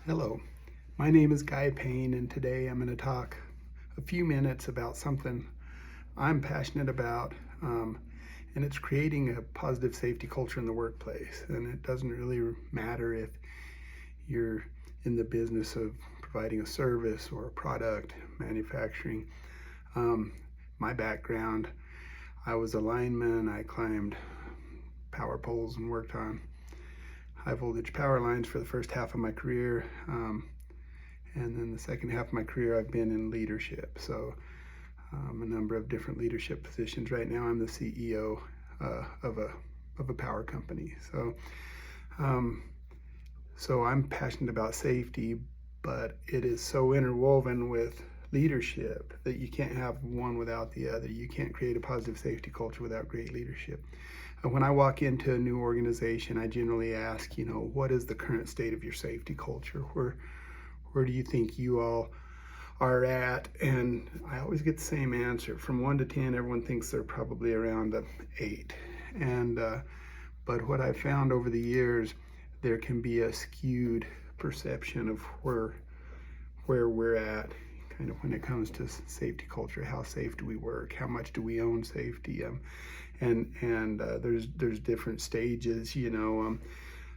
Hello, my name is Guy Payne, and today I'm going to talk a few minutes about something I'm passionate about, and it's creating a positive safety culture in the workplace. And it doesn't really matter if you're in the business of providing a service or a product, manufacturing. Um, my background, I was a lineman, I climbed power poles and worked on high voltage power lines for the first half of my career. And then the second half of my career, I've been in leadership. So a number of different leadership positions. Right now, I'm the CEO of a power company. Um, so I'm passionate about safety, but it is so interwoven with leadership that you can't have one without the other. You can't create a positive safety culture without great leadership. When I walk into a new organization, I generally ask, what is the current state of your safety culture? Where do you think you all are at? And I always get the same answer. From 1 to 10, everyone thinks they're probably around a 8. And but what I've found over the years, there can be a skewed perception of where we're at, kind of when it comes to safety culture. How safe do we work? How much do we own safety? And there's different stages.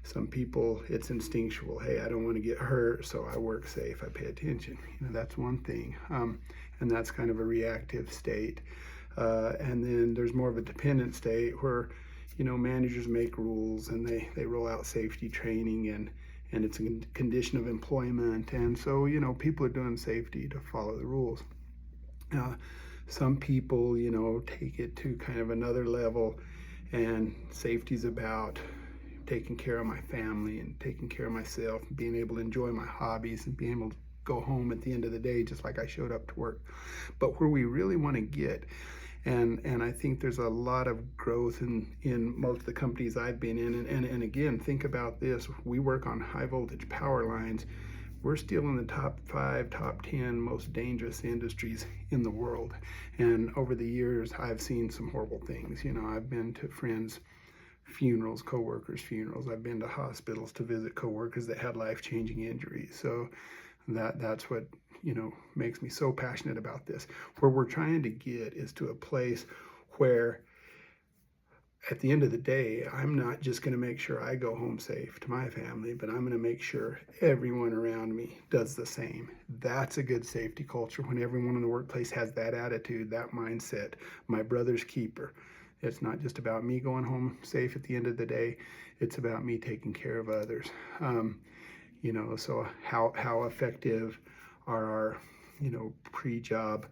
Some people, it's instinctual. Hey, I don't want to get hurt, so I work safe. I pay attention. That's one thing, and that's kind of a reactive state. And then there's more of a dependent state where, managers make rules and they roll out safety training, and it's a condition of employment. And so, people are doing safety to follow the rules. Some people, take it to kind of another level, and safety's about taking care of my family and taking care of myself, and being able to enjoy my hobbies and being able to go home at the end of the day just like I showed up to work. But where we really want to get, and I think there's a lot of growth in most of the companies I've been in, and again, think about this. We work on high voltage power lines. We're still in the top 5, top 10 most dangerous industries in the world. And over the years, I've seen some horrible things. I've been to friends' funerals, coworkers' funerals. I've been to hospitals to visit coworkers that had life-changing injuries. So that's what makes me so passionate about this. Where we're trying to get is to a place where, at the end of the day, I'm not just going to make sure I go home safe to my family, but I'm going to make sure everyone around me does the same. That's a good safety culture, when everyone in the workplace has that attitude, that mindset. My brother's keeper. It's not just about me going home safe at the end of the day. It's about me taking care of others. So how effective are our, pre-job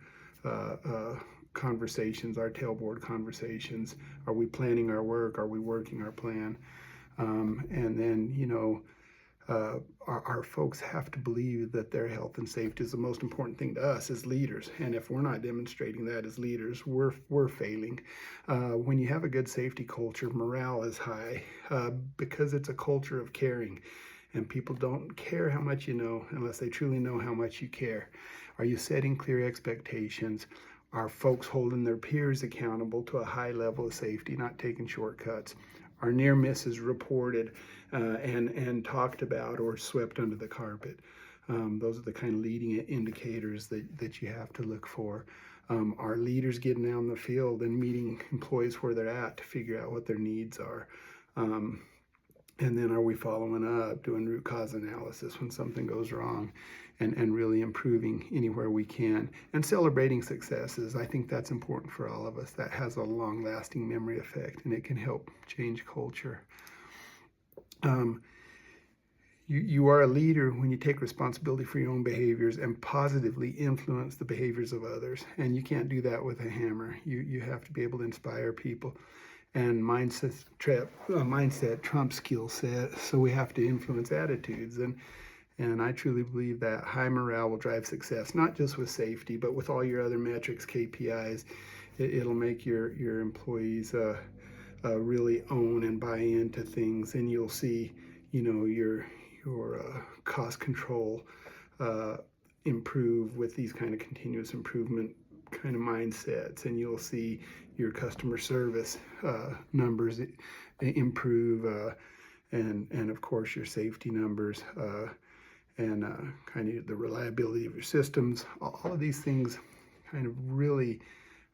conversations, our tailboard conversations? Are we planning our work? Are we working our plan? And then, our folks have to believe that their health and safety is the most important thing to us as leaders. And if we're not demonstrating that as leaders, we're failing. When you have a good safety culture, morale is high, because it's a culture of caring. And people don't care how much you know unless they truly know how much you care. Are you setting clear expectations? Are folks holding their peers accountable to a high level of safety, not taking shortcuts? Are near misses reported and talked about, or swept under the carpet? Those are the kind of leading indicators that you have to look for. Are leaders getting out in the field and meeting employees where they're at to figure out what their needs are? And then are we following up, doing root cause analysis when something goes wrong, and really improving anywhere we can, and celebrating successes? I think that's important for all of us. That has a long-lasting memory effect, and it can help change culture. You are a leader when you take responsibility for your own behaviors and positively influence the behaviors of others. And you can't do that with a hammer. You have to be able to inspire people. And mindset trumps skill set, so we have to influence attitudes. And I truly believe that high morale will drive success, not just with safety, but with all your other metrics, KPIs. It'll make your employees really own and buy into things, and you'll see, your cost control improve with these kind of continuous improvement kind of mindsets, and you'll see your customer service numbers improve, and of course your safety numbers, and kind of the reliability of your systems. All of these things kind of really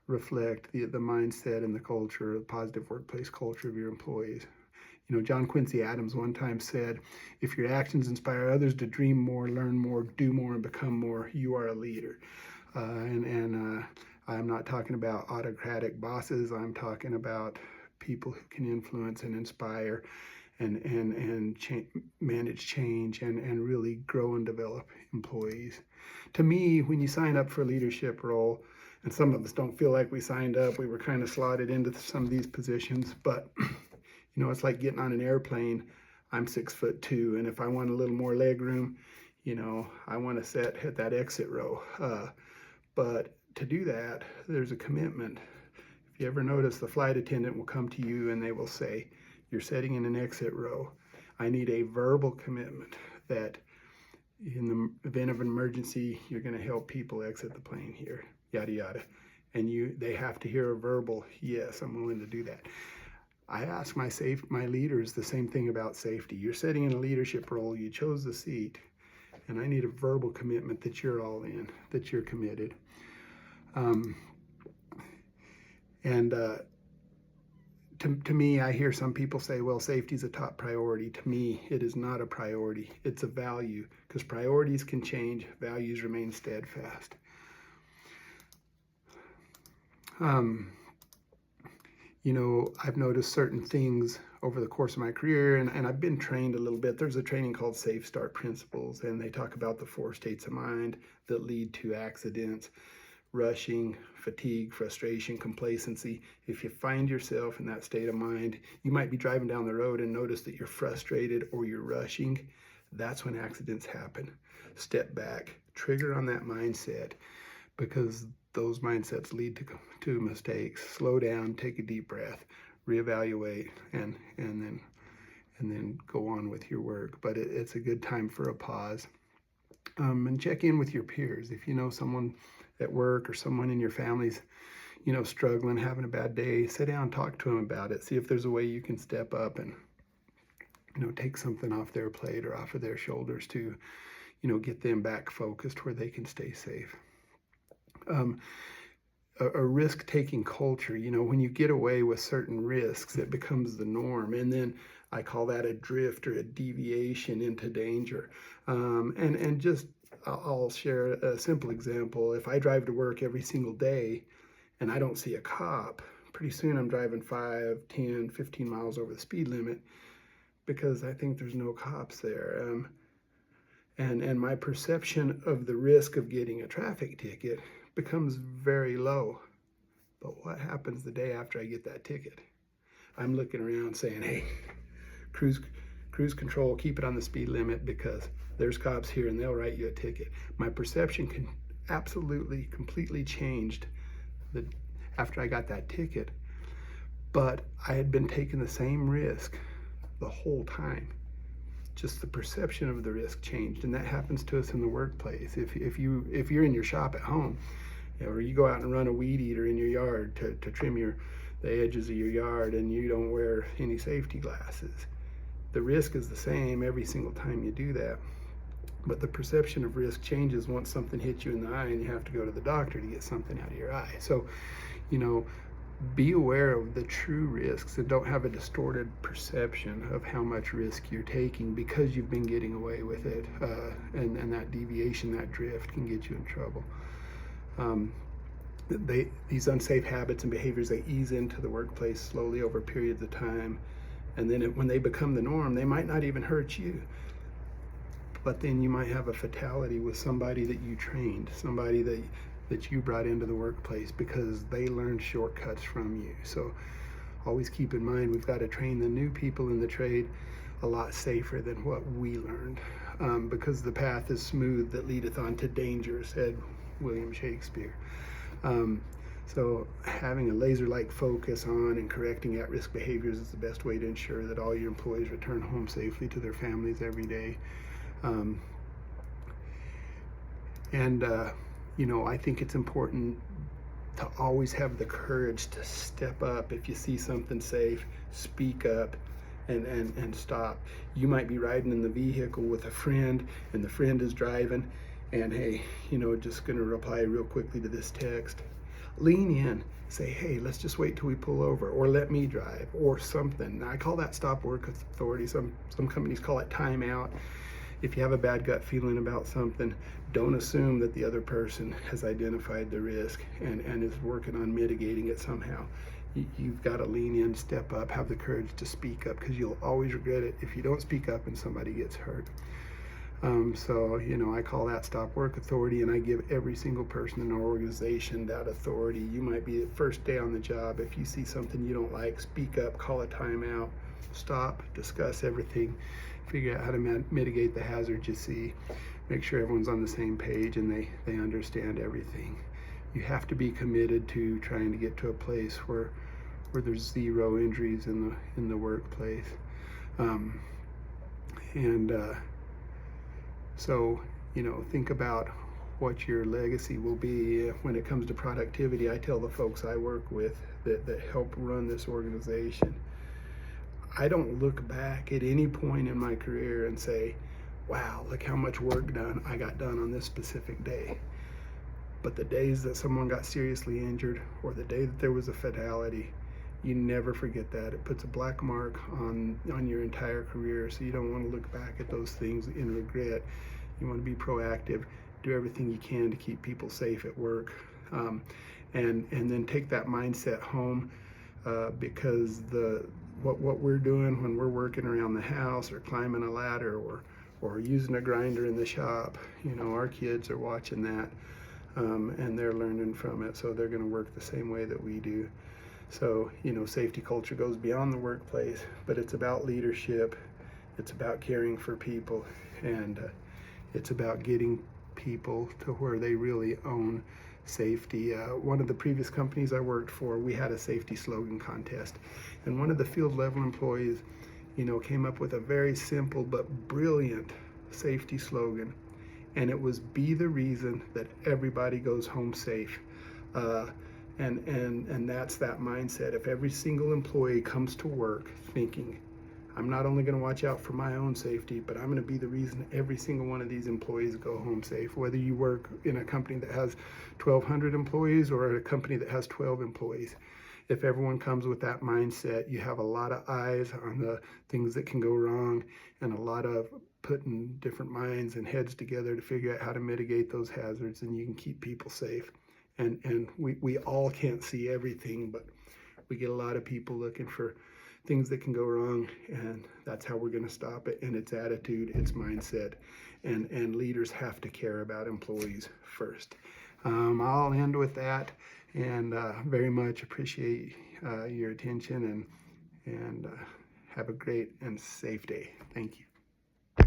reflect the mindset and the culture, the positive workplace culture of your employees. You know, John Quincy Adams one time said, if your actions inspire others to dream more, learn more, do more, and become more, you are a leader. I'm not talking about autocratic bosses. I'm talking about people who can influence and inspire and manage change and really grow and develop employees. To me, when you sign up for a leadership role, and some of us don't feel like we signed up, we were kind of slotted into some of these positions, but you know, it's like getting on an airplane. I'm 6'2", and if I want a little more leg room, you know, I want to sit at that exit row. But to do that, there's a commitment. If you ever notice, the flight attendant will come to you and they will say, you're sitting in an exit row. I need a verbal commitment that in the event of an emergency, you're going to help people exit the plane here, yada, yada. And they have to hear a verbal, yes, I'm willing to do that. I ask my leaders the same thing about safety. You're sitting in a leadership role, you chose the seat, and I need a verbal commitment that you're all in, that you're committed. To me, I hear some people say, well, safety is a top priority. To me, it is not a priority. It's a value, because priorities can change, values remain steadfast. You know, I've noticed certain things over the course of my career, and I've been trained a little bit. There's a training called Safe Start Principles, and they talk about the 4 states of mind that lead to accidents: rushing, fatigue, frustration, complacency. If you find yourself in that state of mind, you might be driving down the road and notice that you're frustrated or you're rushing. That's when accidents happen. Step back, trigger on that mindset, because those mindsets lead to mistakes. Slow down, take a deep breath, reevaluate, and then go on with your work. But it's a good time for a pause. And check in with your peers. If you know someone at work or someone in your family's, you know, struggling, having a bad day, sit down, talk to them about it. See if there's a way you can step up and, you know, take something off their plate or off of their shoulders to, you know, get them back focused where they can stay safe. A risk-taking culture, you know, when you get away with certain risks, it becomes the norm. And then I call that a drift or a deviation into danger. And just, I'll share a simple example. If I drive to work every single day and I don't see a cop, pretty soon I'm driving 5, 10, 15 miles over the speed limit because I think there's no cops there. And my perception of the risk of getting a traffic ticket becomes very low. But what happens the day after I get that ticket? I'm looking around saying, hey, cruise control, keep it on the speed limit because there's cops here and they'll write you a ticket. My perception can absolutely, completely changed after I got that ticket. But I had been taking the same risk the whole time. Just the perception of the risk changed, and that happens to us in the workplace. If you're in your shop at home, you know, or you go out and run a weed eater in your yard to trim the edges of your yard, and you don't wear any safety glasses, the risk is the same every single time you do that. But the perception of risk changes once something hits you in the eye and you have to go to the doctor to get something out of your eye. So, you know, be aware of the true risks and don't have a distorted perception of how much risk you're taking because you've been getting away with it. And that deviation, that drift can get you in trouble. These unsafe habits and behaviors, they ease into the workplace slowly over periods of time. And then when they become the norm, they might not even hurt you. But then you might have a fatality with somebody that you trained, somebody that you brought into the workplace because they learned shortcuts from you. So always keep in mind, we've got to train the new people in the trade a lot safer than what we learned, because the path is smooth that leadeth unto danger, said William Shakespeare. So having a laser-like focus on and correcting at-risk behaviors is the best way to ensure that all your employees return home safely to their families every day. You know, I think it's important to always have the courage to step up. If you see something safe, speak up, and stop. You might be riding in the vehicle with a friend and the friend is driving, and hey, just gonna reply real quickly to this text. Lean in, say, hey, let's just wait till we pull over, or let me drive, or something. Now, I call that stop work authority. Some companies call it timeout. If you have a bad gut feeling about something, don't assume that the other person has identified the risk and is working on mitigating it somehow. You've got to lean in, step up, have the courage to speak up, because you'll always regret it if you don't speak up and somebody gets hurt. So, I call that stop work authority, and I give every single person in our organization that authority. You might be the first day on the job. If you see something you don't like, speak up, call a timeout, stop, discuss everything, figure out how to mitigate the hazards you see, make sure everyone's on the same page and they understand everything. You have to be committed to trying to get to a place where there's zero injuries in the workplace. So, think about what your legacy will be when it comes to productivity. I tell the folks I work with that help run this organization, I don't look back at any point in my career and say, wow, look how much work I got done on this specific day. But the days that someone got seriously injured, or the day that there was a fatality, you never forget that. It puts a black mark on your entire career. So you don't want to look back at those things in regret. You want to be proactive, do everything you can to keep people safe at work, and then take that mindset home, because what we're doing when we're working around the house or climbing a ladder or using a grinder in the shop, our kids are watching that, and they're learning from it, so they're going to work the same way that we do. So, safety culture goes beyond the workplace, but it's about leadership, it's about caring for people, and it's about getting people to where they really own safety. One of the previous companies I worked for, we had a safety slogan contest, and one of the field level employees, came up with a very simple but brilliant safety slogan, and it was "Be the reason that everybody goes home safe." And that's that mindset. If every single employee comes to work thinking, I'm not only going to watch out for my own safety, but I'm going to be the reason every single one of these employees go home safe. Whether you work in a company that has 1,200 employees or a company that has 12 employees, if everyone comes with that mindset, you have a lot of eyes on the things that can go wrong, and a lot of putting different minds and heads together to figure out how to mitigate those hazards, and you can keep people safe. And we all can't see everything, but we get a lot of people looking for things that can go wrong, and that's how we're going to stop it. And it's attitude, it's mindset, and leaders have to care about employees first. I'll end with that, and very much appreciate your attention, and have a great and safe day. Thank you.